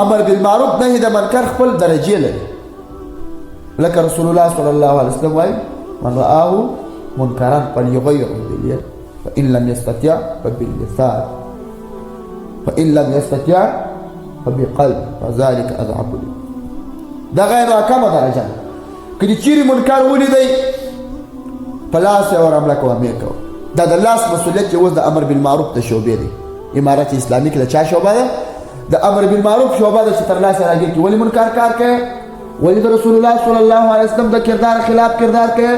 امر بالمعروف نهي د منکر خپل درجې لري لکه رسول الله صلی الله علیه وسلم وایي من رآه منکرا فلیغیره بالید فإن لم يستطع فباللسان فإن لم يستطع فبقلب فذلك أضعف الإيمان دا غیر کمه درجه که دې چیرې منکر ولیدی په لاس یې ورحمله کوه مې کوه دا د لاس مسؤلیت چې اوس د امر بالمعروف د شعبې دی امارت اسلامي کې د چا شعبه ده د امر بالمعروف شعبه ده چې تر لاسه راګیر کړي ولې منکر کار کوي ولې د رسول الله صلی الله علیه وسلم د کردار خلاف کردار کوي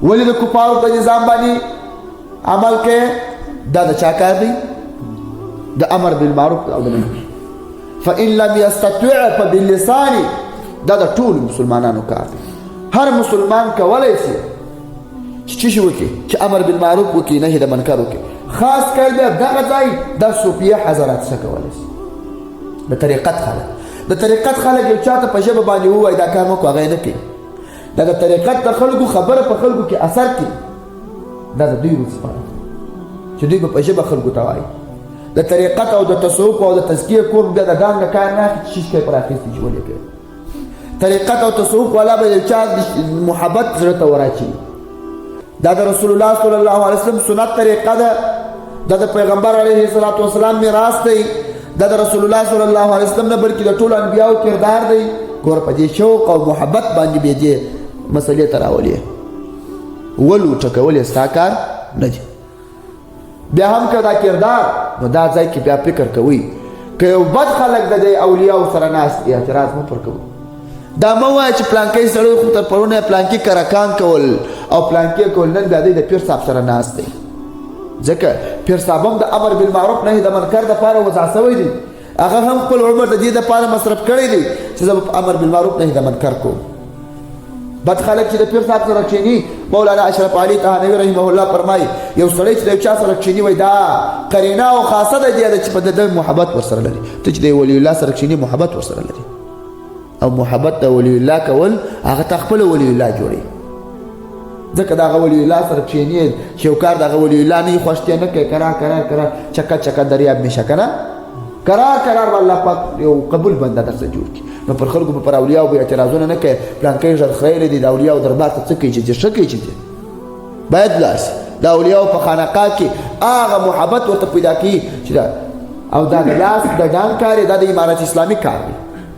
ولې د کفارو په نظام باندې عمل کوي دا د چا کار دی د امر بالمعروف او د نهي فإن لم يستطع فباللسان دا د ټول مسلمانانو کار دی هر مسلمان کولی شي چې څه وکړي چې امر بالمعروف وکړي نهي د منکر وکړي خاص کر بیا دغه ځای د صوفیه حضرات څه کولی شي د طریقت خلک د طریقت خلک یو چاته په ژبه باندې ووایي دا کار مه کوه هغه یې نه کوي دا د طریقت د خلکو خبره په خلکو کې اثر کوي دا د دوی وظیفه ده چې دوی به په ژبه خلکو ته وایي د طریقت او د تصوف او د تزکیه کور بیا د ګام نه کار نه اخلي چې شیش کوي پر اخیستي چې ولې کوي طریقت او تصوف والا به یو چا محبت زړه ته وراچوي دا د رسول الله صلی الله علیه وسلم سنت طریقه ده دا د پیغمبر علیه الصلاۃ والسلام میراث دی دا د رسول الله صلی الله علیه وسلم نه بلکې د ټولو انبیاو کردار دی ګوره په دې شوق او محبت باندې به دې مسلې ته راولي ولو ټکول یې ستا کار نه دی بیا هم که دا کردار نو دا ځای کې بیا فکر کوي که یو بد خلک د دې اولیاو سره ناست اعتراض مه پر کوي دا مه وایه چې پلانکی سړی خو تر پرونه پلانکي کرکان کول او پلانکي کول نن بیا دی د پیر صاحب سره ناست دی ځکه پیر صاحب هم د امر بالمعروف نهي د منکر دپاره وضع شوی دی هغه هم خپل عمر د دې دپاره مصرف کړی دی چې زه به امر بالمعروف نهي د منکر کوم بد خلک چې د پیر صاحب سره کښېني مولانا اشرف علي تهانوي رحمه الله فرمایي یو سړی چې د یو چا سره کښېني وایي دا قرینه او خاصه د دې ده چې په د محبت ورسره لري ته چې د ولی الله سره کښېني محبت ورسره لري او محبت د ولی الله کول هغه ته خپله ولی الله جوړي ځکه د هغه ولی الله سره کښېني چې یو کار د هغه ولی الله نه یې خوښ نه کوي کرار چکه چکه دریاب میشه که نه کرار الله پاک یو قبول بنده درته جوړ کړي نو پر خلکو به پر اولیاو به اعتراضونه نه کوي پلانکی ژر خیلی دی د اولیاو دربار ته څه کوي چې ښه کوي چې باید لاړ شي د اولیاو په خانقاه کې هغه محبت ورته پیدا کړي چې دا او دا د لاس د ډان کار دا د امارت اسلامي کار دی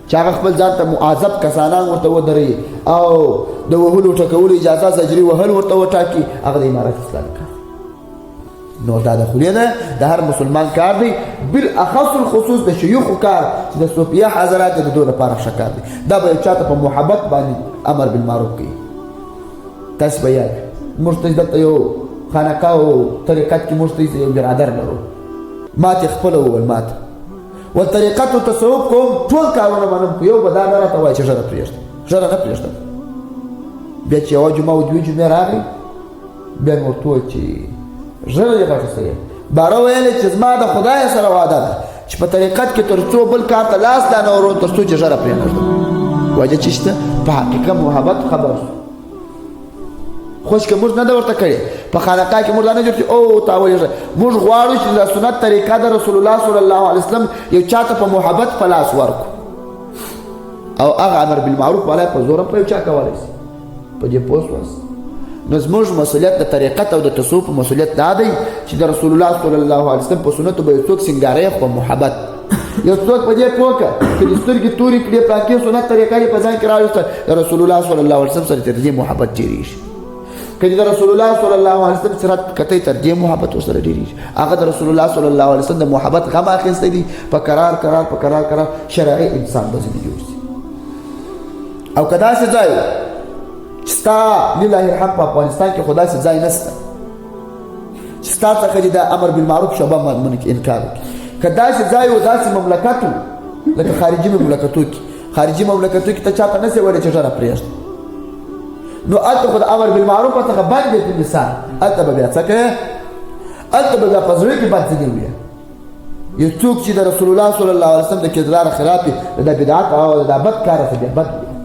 چې هغه خپل ځان ته معذب کسانان ورته ودروي او د وهلو ټکولو اجازه زجري وهل ورته وټاکي هغه د امارت اسلامي کار نو دا د خولې نه د هر مسلمان کار دی بالاخص الخصوص د شيوخو کار چې د صوفیه حضرات د دوی لپاره ښه کار دی دا به یو چاته په محبت باندې امر بالمعروف کوي تاسو به یاد موږ ته دلته یو خانقاه او طریقت کې موږ ته یو برادر لرو ماته خپل وویل ماته والطریقت او تصوف کوم ټول کارونه منم خو یو به دا نه راته وایي چې ژر نه پرېږدم بیا چې یوه جمعه او دوې جمعې راغلې بیا مې ورته وویل چې ژر یې غټه سوی باره ویلې چې زما د خدای سره وعده ده چې په طریقت کې تر څو بل کار ته لاس دا نه ورو تر څو چې ژره پرېنږدم وجه چې شته په حقیقت محبت خبر شو خوش که موږ نه ده ورته کړې په خانقاه کې موږ دا نه جوړ چې او تا ولې موږ غواړو چې د سنت طریقه د رسول الله صلی الله علیه وسلم یو چاته په محبت په لاس ورکو او هغه امر بالمعروف والا په زور په یو چا کولی شي په دې پوه شوست نو زموږ مسؤلیت د طریقت او د تصوف مسؤلیت دا دی چې د رسول الله صلی الله علیه وسلم په سنتو به یو څوک سینګاروي خو محبت یو څوک په دې پوه کړه چې د سترګې تورې کړې پاکې سنت طریقه یې په ځان کې راوسته د رسول الله صلی الله علیه وسلم سره تر دې محبت ډېرېږي که د رسول الله صلی الله علیه وسلم سره کتئ تر دې محبت ورسره ډېرېږي هغه د رسول الله صلی الله علیه وسلم د محبت غم اخیستی دی په قرار شرعي انسان به ځینې جوړ شي او که داسې ځای ستا لله الحمد په افغانستان کې خو داسې ځای نشته چې ستا څخه دې د امر بالمعروف شعبه انکار وکړي که داسې ځای و داسې مملکت و لکه خارجي مملکتو کې ته چاته نسې ویلی چې ژره پرېږده نو هلته خو د امر بالمعروف څخه بند دی په مثال هلته به بیا څه کوې هلته به بیا په زړه کې بد ځینې ویې یو څوک چې د رسول الله صلی الله علیه وسلم د کردار خلاف وي د بدعت او د بد کار څخه بیا بد وي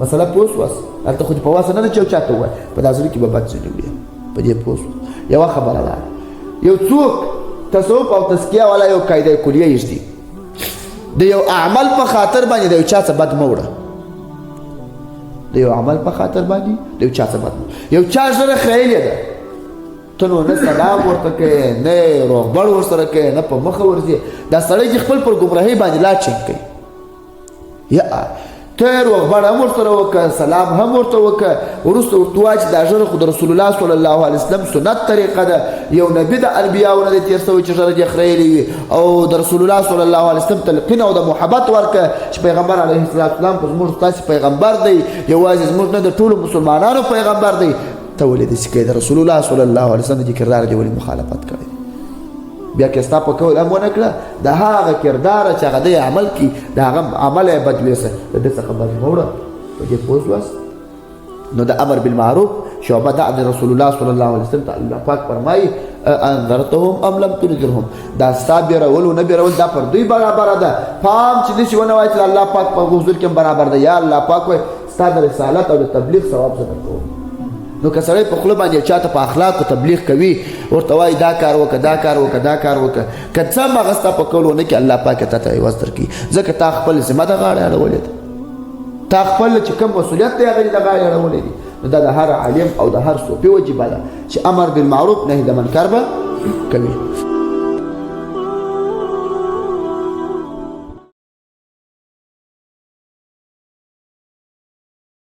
مسله پوه شوست هلته خو دې په واسه نه ده چې یو چا ته ووایه په دا زړه کې به بد ځینې ویې په دې پوه شوست یوه خبره ده یو څوک تصوف او تزکیه والا یو قاعده کلیه ایږدي د یو عمل په خاطر باندې د یو چا څه بد مه وړه د یو عمل په خاطر باندې د یو چا څه بد مه یو چا ژره خیلې ده ته نو نه سلام ورته کوې نه روغبړ ورسره کوې نه په مخه ورځې دا سړی چې خپل پر ګمراهۍ باندې لا چینګ کوي یا ته روغبړ هم ورسره وکړه سلام هم ورته وکړه وروسته ورته ووایه چې دا ژره خو د رسول الله صلی الله علیه وسلم سنت طریقه ده یو نبي د انبیاو نه دی تېر شوی چې ژره دې خریلې وي او د رسول الله صلی الله علیه وسلم تلقین او د محبت ورکړه چې پیغمبر علیه السلام خو زموږ ستاسې پیغمبر دی یوازې زموږ نه د ټولو مسلمانانو پیغمبر دی ته ولې داسې کوې د رسول الله صلی الله علیه وسلم د کردار دې ولې مخالفت کړی بیا که ستا په کول هم ونه کړه د هغه کرداره چې هغه دی عمل کړي د هغه عمل یې بد ویسه د ده څخه بد مه وړه په دې پوه شوست نو د امر بالمعروف شعبه دا د رسول الله صلی الله علیه وسلم ته الله پاک فرمایي انذرتهم ام لم تنذرهم دا ستا بیرول و نه بیرول دا پر دوی برابره ده پام چې داسې ونه وایي چې الله پاک په حضور کې برابر ده یا الله پاک وایي ستا د رسالت او د تبلیغ ثواب زه درکوم نو که سړی په خوله باندې چاته په اخلاقو تبلیغ کوي ورته وایي دا کار وکړه دا کار وکړه دا کار وکړه که څه هم هغه ستا په کول ونه کړي الله پاک تا ته عوض درکړي ځکه تا خپل ذمه د غاړې اړولې ده تا خپل چې کوم مسؤلیت دی هغه د غاړې اړولې دي نو دا د هر عالم او د هر صوفي وجیبه ده چې امر بالمعروف نهي د منکر به کوي